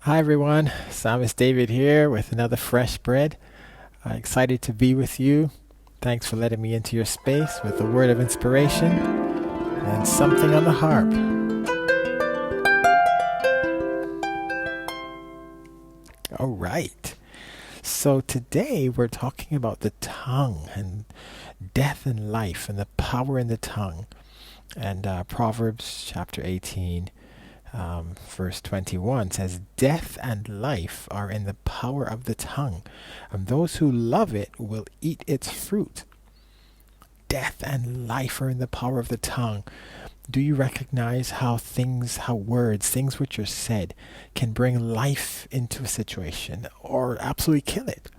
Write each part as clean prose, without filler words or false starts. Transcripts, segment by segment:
Hi everyone, Psalmist David here with another fresh bread. Excited to be with you. Thanks for letting me into your space with a word of inspiration and something on the harp. All right. So today we're talking about the tongue and death and life and the power in the tongue. And Proverbs chapter 18 verse 21 says, "Death and life are in the power of the tongue, and those who love it will eat its fruit." Death and life are in the power of the tongue. Do you recognize how words, things which are said, can bring life into a situation or absolutely kill it?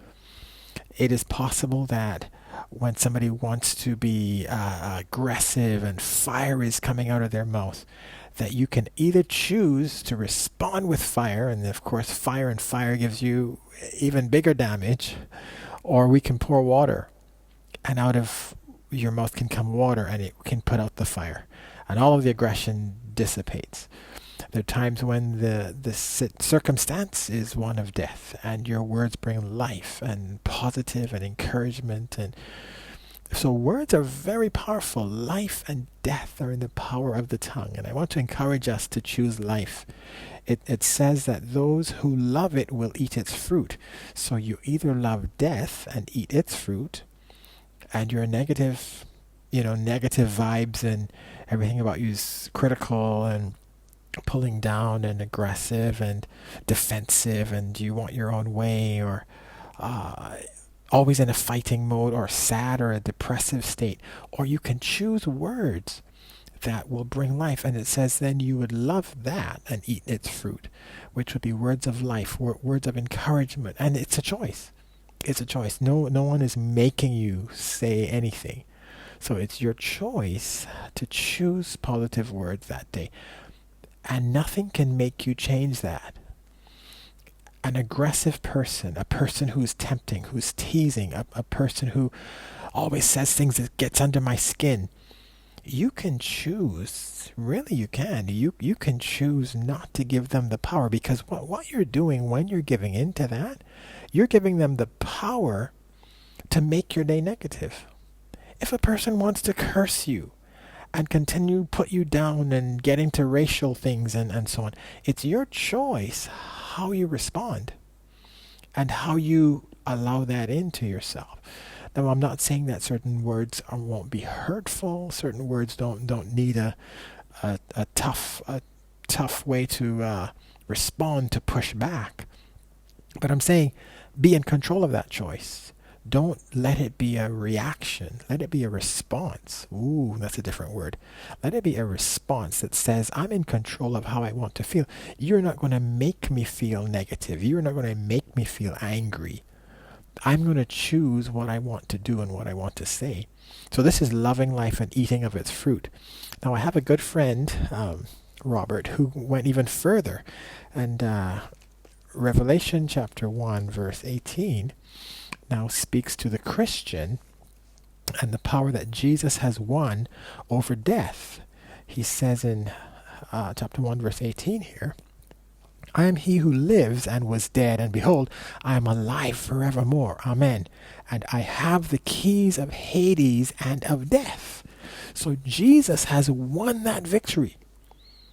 It is possible that when somebody wants to be aggressive and fire is coming out of their mouth, that you can either choose to respond with fire, and of course, fire and fire gives you even bigger damage, or we can pour water, and out of your mouth can come water, and it can put out the fire, and all of the aggression dissipates. There are times when the circumstance is one of death, and your words bring life and positive and encouragement. And so words are very powerful. Life and death are in the power of the tongue. And I want to encourage us to choose life. It says that those who love it will eat its fruit. So you either love death and eat its fruit, and you're negative, negative vibes and everything about you is critical and pulling down and aggressive and defensive, and you want your own way, or uh, always in a fighting mode, or sad or a depressive state. Or you can choose words that will bring life, and it says then you would love that and eat its fruit, which would be words of life, words of encouragement. And it's a choice. It's a choice. No one is making you say anything. So it's your choice to choose positive words that day. And nothing can make you change that. An aggressive person, a person who's tempting, who's teasing, a person who always says things that gets under my skin, you can choose, really you can, you can choose not to give them the power, because what you're doing when you're giving into that, you're giving them the power to make your day negative. If a person wants to curse you and continue put you down and get into racial things and so on, it's your choice how you respond and how you allow that into yourself. Now, I'm not saying that certain words won't be hurtful. Certain words don't need a tough way to respond, to push back. But I'm saying be in control of that choice. Don't let it be a reaction. Let it be a response. Ooh, that's a different word. Let it be a response that says, I'm in control of how I want to feel. You're not going to make me feel negative. You're not going to make me feel angry. I'm going to choose what I want to do and what I want to say. So this is loving life and eating of its fruit. Now, I have a good friend, Robert, who went even further. And Revelation chapter 1, verse 18, now speaks to the Christian and the power that Jesus has won over death. He says in chapter 1, verse 18 here, "I am he who lives and was dead, and behold, I am alive forevermore. Amen. And I have the keys of Hades and of death." So Jesus has won that victory.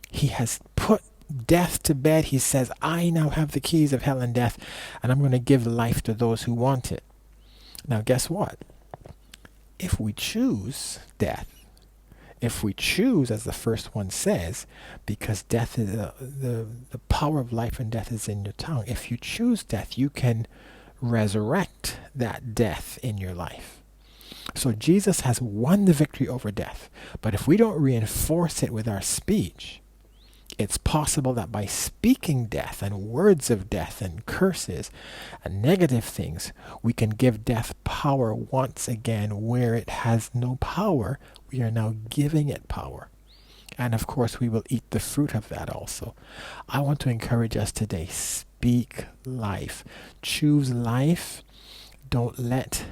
He has put death to bed. He says, I now have the keys of hell and death, and I'm going to give life to those who want it. Now, guess what? If we choose death, if we choose, as the first one says, because death is the power of life and death is in your tongue. If you choose death, you can resurrect that death in your life. So Jesus has won the victory over death. But if we don't reinforce it with our speech, it's possible that by speaking death and words of death and curses and negative things, we can give death power once again where it has no power. We are now giving it power. And of course, we will eat the fruit of that also. I want to encourage us today, speak life. Choose life. Don't let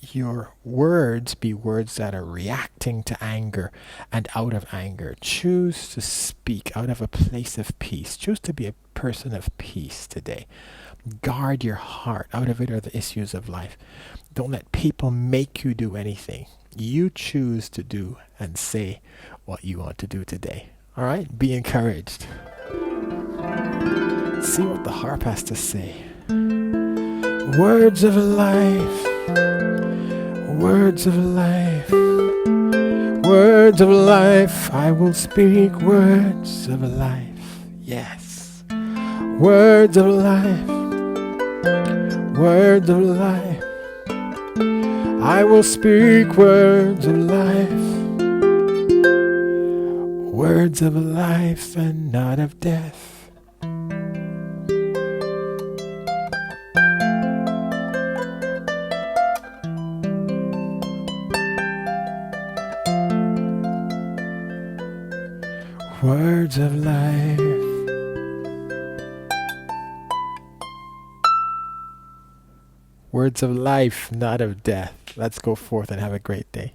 your words be words that are reacting to anger and out of anger. Choose to speak out of a place of peace. Choose to be a person of peace today. Guard your heart. Out of it are the issues of life. Don't let people make you do anything. You choose to do and say what you want to do today. All right? Be encouraged. See what the harp has to say. Words of life. Words of life. Words of life. I will speak words of life. Yes. Words of life. Words of life. I will speak words of life. Words of life and not of death. Words of life. Words of life, not of death. Let's go forth and have a great day.